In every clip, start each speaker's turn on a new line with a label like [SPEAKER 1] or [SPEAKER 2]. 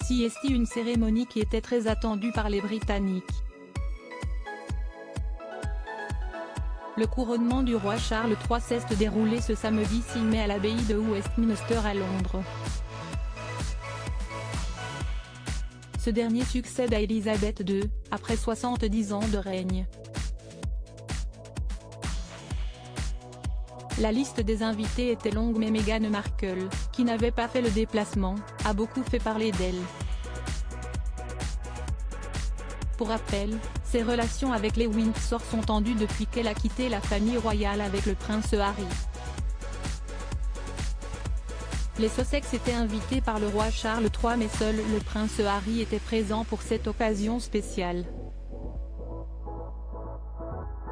[SPEAKER 1] CST, une cérémonie qui était très attendue par les Britanniques. Le couronnement du roi Charles III s'est déroulé ce samedi 6 mai à l'abbaye de Westminster à Londres. Ce dernier succède à Élisabeth II, après 70 ans de règne. La liste des invités était longue, mais Meghan Markle, qui n'avait pas fait le déplacement, a beaucoup fait parler d'elle. Pour rappel, ses relations avec les Windsor sont tendues depuis qu'elle a quitté la famille royale avec le prince Harry. Les Sussex étaient invités par le roi Charles III, mais seul le prince Harry était présent pour cette occasion spéciale.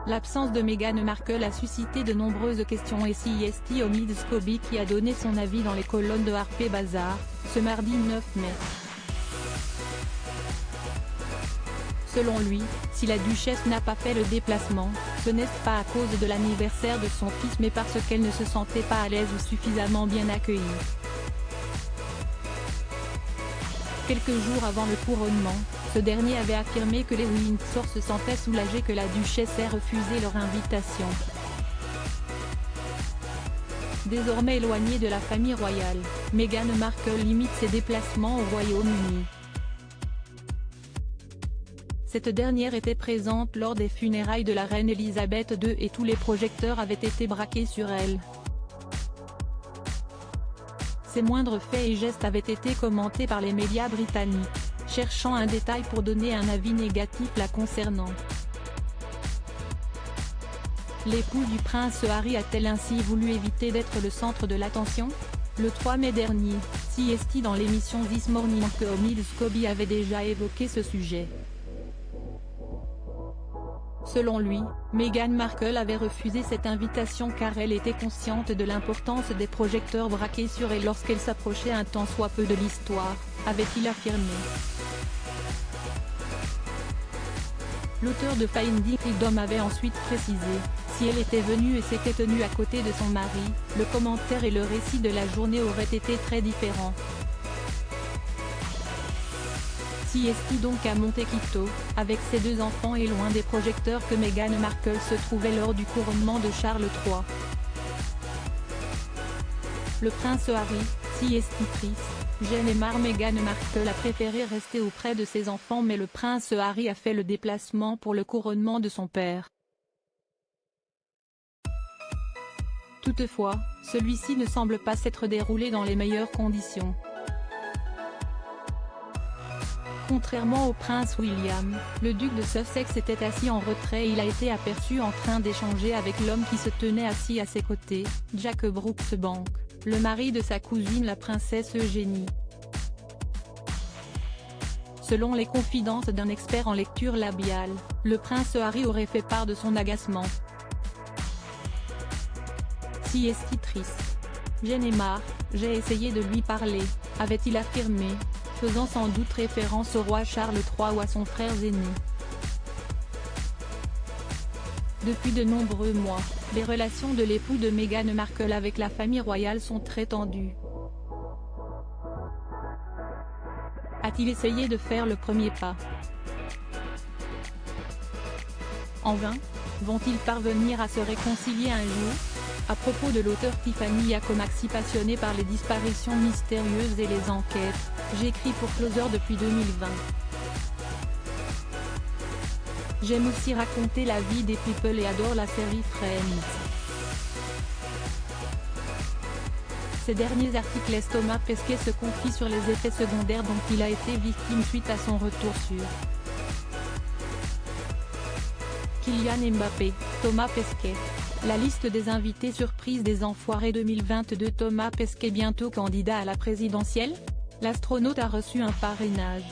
[SPEAKER 1] L'absence de Meghan Markle a suscité de nombreuses questions, et CST Omid Scobie qui a donné son avis dans les colonnes de Harper's Bazaar, ce mardi 9 mai. Selon lui, si la duchesse n'a pas fait le déplacement, ce n'est pas à cause de l'anniversaire de son fils, mais parce qu'elle ne se sentait pas à l'aise ou suffisamment bien accueillie. Quelques jours avant le couronnement, ce dernier avait affirmé que les Windsor se sentaient soulagés que la duchesse ait refusé leur invitation. Désormais éloignée de la famille royale, Meghan Markle limite ses déplacements au Royaume-Uni. Cette dernière était présente lors des funérailles de la reine Elisabeth II et tous les projecteurs avaient été braqués sur elle. Ses moindres faits et gestes avaient été commentés par les médias britanniques, cherchant un détail pour donner un avis négatif la concernant. L'épouse du prince Harry a-t-elle ainsi voulu éviter d'être le centre de l'attention? Le 3 mai dernier, CST dans l'émission This Morning que Omid Scobie avait déjà évoqué ce sujet. Selon lui, Meghan Markle avait refusé cette invitation car elle était consciente de l'importance des projecteurs braqués sur elle lorsqu'elle s'approchait un tant soit peu de l'histoire, avait-il affirmé. L'auteur de Finding Freedom avait ensuite précisé, si elle était venue et s'était tenue à côté de son mari, le commentaire et le récit de la journée auraient été très différents. CST donc à Montecito, avec ses deux enfants et loin des projecteurs que Meghan Markle se trouvait lors du couronnement de Charles III. Le prince Harry, CST triste, gêne et marre. Meghan Markle a préféré rester auprès de ses enfants, mais le prince Harry a fait le déplacement pour le couronnement de son père. Toutefois, celui-ci ne semble pas s'être déroulé dans les meilleures conditions. Contrairement au prince William, le duc de Sussex était assis en retrait et il a été aperçu en train d'échanger avec l'homme qui se tenait assis à ses côtés, Jack Brooksbank, le mari de sa cousine la princesse Eugénie. Selon les confidences d'un expert en lecture labiale, le prince Harry aurait fait part de son agacement. CST triste. J'en ai marre, j'ai essayé de lui parler, avait-il affirmé, faisant sans doute référence au roi Charles III ou à son frère aîné. Depuis de nombreux mois, les relations de l'époux de Meghan Markle avec la famille royale sont très tendues. A-t-il essayé de faire le premier pas? En vain? Vont-ils parvenir à se réconcilier un jour? À propos de l'auteur Tiffany Yacomaxi, passionnée par les disparitions mystérieuses et les enquêtes, j'écris pour Closer depuis 2020. J'aime aussi raconter la vie des people et adore la série Friends. Ces derniers articles laissent Thomas Pesquet se confie sur les effets secondaires dont il a été victime suite à son retour sur Kylian Mbappé, Thomas Pesquet. La liste des invités surprises des Enfoirés 2022. Thomas Pesquet bientôt candidat à la présidentielle? L'astronaute a reçu un parrainage.